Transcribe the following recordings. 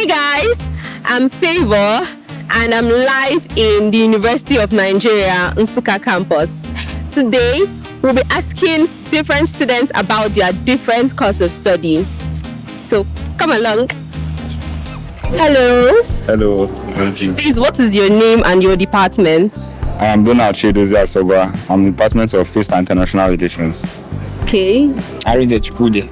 Hi guys, I'm Favor and I'm live in the University of Nigeria, Nsukka campus. Today, we'll be asking different students about their different course of study. So, come along. Hello. Hello. Please, what is your name and your department? I'm Donald Chedozi Asoba. I'm in the Department of Peace and International Relations. Okay. Arize Chukwude,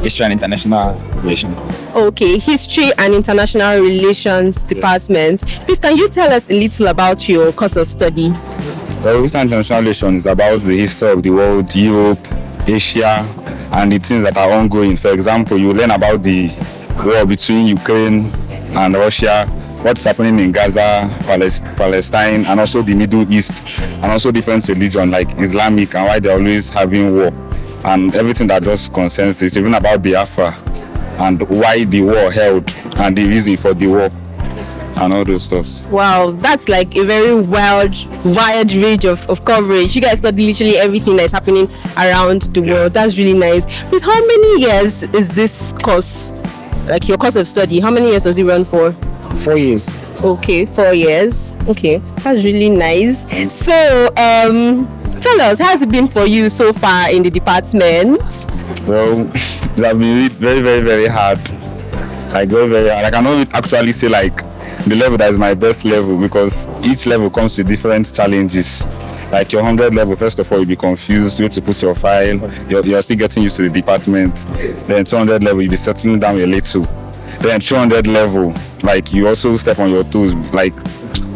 History and International Relations. Okay, History and International Relations Department. Please, can you tell us a little about your course of study? The Peace and International Relations is about the history of the world, Europe, Asia, and the things that are ongoing. For example, you learn about the war between Ukraine and Russia, what's happening in Gaza, Palestine, and also the Middle East, and also different religions like Islamic and why they're always having war, and everything that just concerns this, even about Biafra and why the war held and the reason for the war and all those stuff. Wow, that's like a very wide range of coverage. You guys study literally everything that's happening around the world. That's really nice. Please, how many years is this course, like your course of study? How many years does it run for? 4 years. Okay, 4 years. Okay, that's really nice. So, tell us, how has it been for you so far in the department? Well, it has been very, very, very hard. Like very, very hard. I cannot actually say like the level that is my best level because each level comes with different challenges. Like your 100 level, first of all, you'll be confused. You have to put your file. You're still getting used to the department. Then 200 level, you'll be settling down a little. Then 200 level, like you also step on your toes. Like,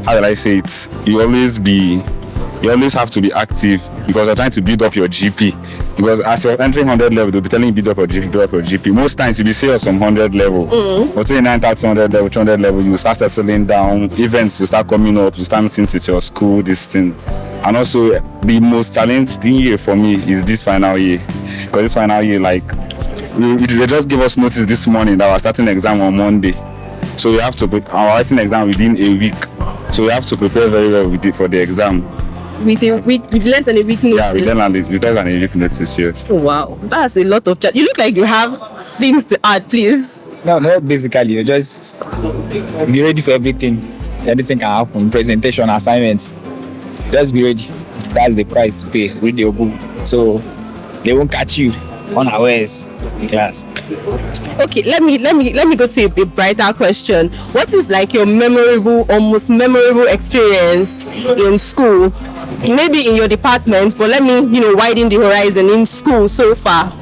how do I say it? You always have to be active because you're trying to build up your GP. Because as you're entering 100 level, they'll be telling you build up your GP, build up your GP. Most times you'll be serious on 100 level. But 29, 30, 100 level, 200 level, you start settling down. Events will start coming up. You start meeting with your school, this thing. And also, the most challenging year for me is this final year. Because this final year, like, they just gave us notice this morning that we're starting exam on Monday. So we have to our writing exam within a week. So we have to prepare very well for the exam. With less than a week notice? Yeah, with less than a week notice, yes. Oh, wow, that's a lot of chat. You look like you have things to add, please. No, basically, you just be ready for everything. Anything can happen. Presentation, assignments. Just be ready. That's the price to pay. Read your book. So they won't catch you unawares in class. Okay, let me go to a brighter question. What is like your most memorable experience in school? Maybe in your department, but let me, widen the horizon in school so far.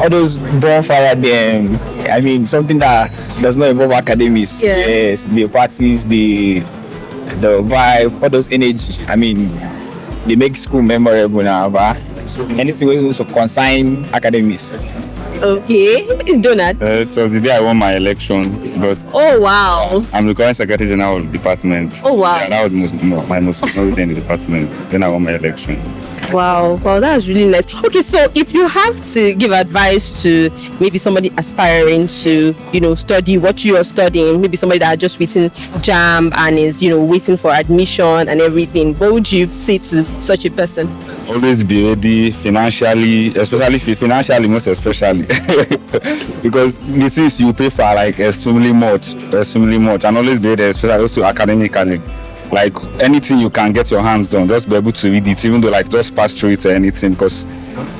All those bonfire there. I mean, something that does not involve academics. Yeah. Yes, the parties, the vibe, all those energy. I mean, they make school memorable now, but anything we also consign academics. Okay, Donald. It was the day I won my election because Oh wow. I'm the current Secretary General of the department. Oh wow. Yeah, that was my most memorable day in the department. Then I won my election. Wow, that's really nice. Okay, so if you have to give advice to maybe somebody aspiring to, study what you are studying, maybe somebody that just written JAMB and is, waiting for admission and everything, what would you say to such a person? Always be ready financially, most especially because the things you pay for are like extremely much, and always be ready, especially also academically. Like anything you can get your hands on, just be able to read it, even though like just pass through it or anything, because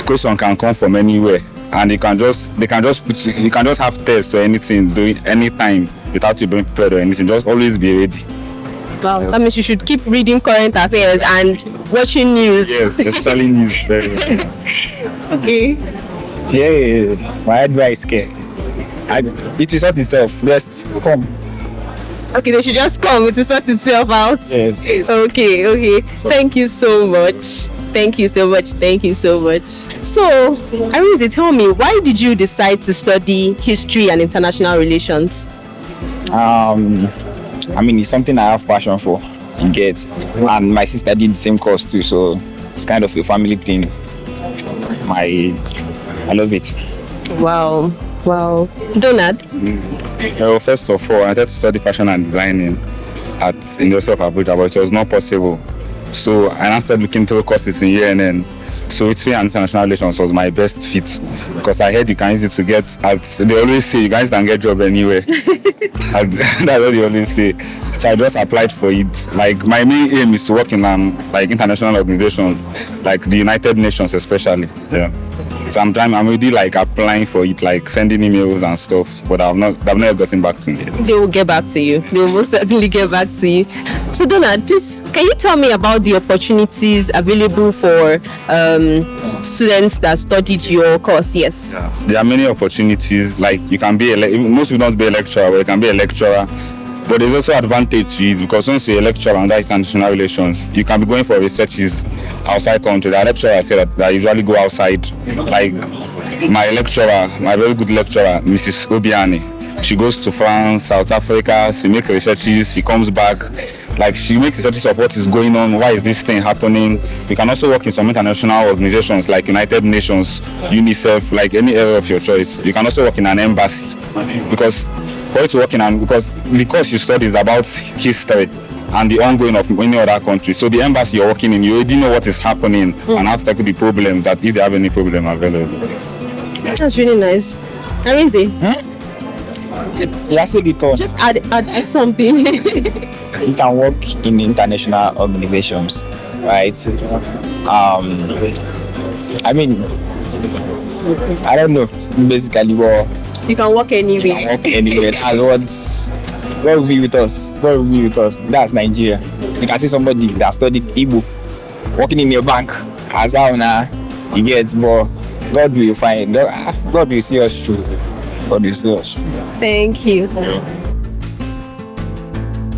question can come from anywhere, and you can just have tests or anything doing anytime without you being prepared or anything. Just always be ready. Wow, that means you should keep reading current affairs and watching news. Yes, especially news. Very well. Okay. Yeah, my advice, it will sort itself. Just come. Okay, they should just come to sort itself out. Yes. Okay. Thank you so much. So, Arize, tell me, why did you decide to study history and international relations? I mean, it's something I have passion for. You get, and my sister did the same course too, so it's kind of a family thing. I love it. Wow. Donald? Well, first of all, I wanted to study fashion and designing at University of Abuja, but it was not possible. So I now started looking through courses in UNN. So history and international relations was my best fit because I heard you can use it to get, as they always say, you guys can get job anywhere. That's what they always say. So I just applied for it. Like my main aim is to work in like international organizations, like the United Nations especially. Yeah. So I'm already like applying for it, like sending emails and stuff, but they've never gotten back to me. They will get back to you. They will most certainly get back to you. So Donald, please, can you tell me about the opportunities available for students that studied your course? Yes. Yeah. There are many opportunities. Like you can be most people don't be a lecturer, but you can be a lecturer. But there's also advantage to it because once you're a lecturer under international relations, you can be going for researches outside country. The lecturer said that I usually go outside. Like my lecturer, my very good lecturer, Mrs. Obiani, she goes to France, South Africa, she makes researches, she comes back. Like she makes researches of what is going on, why is this thing happening. You can also work in some international organizations like United Nations, UNICEF, like any area of your choice. You can also work in an embassy because for you to work in because the course you study is about history and the ongoing of any other country. So the embassy you're working in, you already know what is happening and how to tackle the problems that if they have any problem available. That's really nice. Amazing. Yeah, say it all. Just add something. You can work in international organizations, right? I mean, I don't know, basically, but You can work anywhere. work anywhere. That's what will be with us. What will be with us? That's Nigeria. You can see somebody that studied Igbo working in a bank as how now you get, but God will find. God will see us through. God will see us through. Thank you.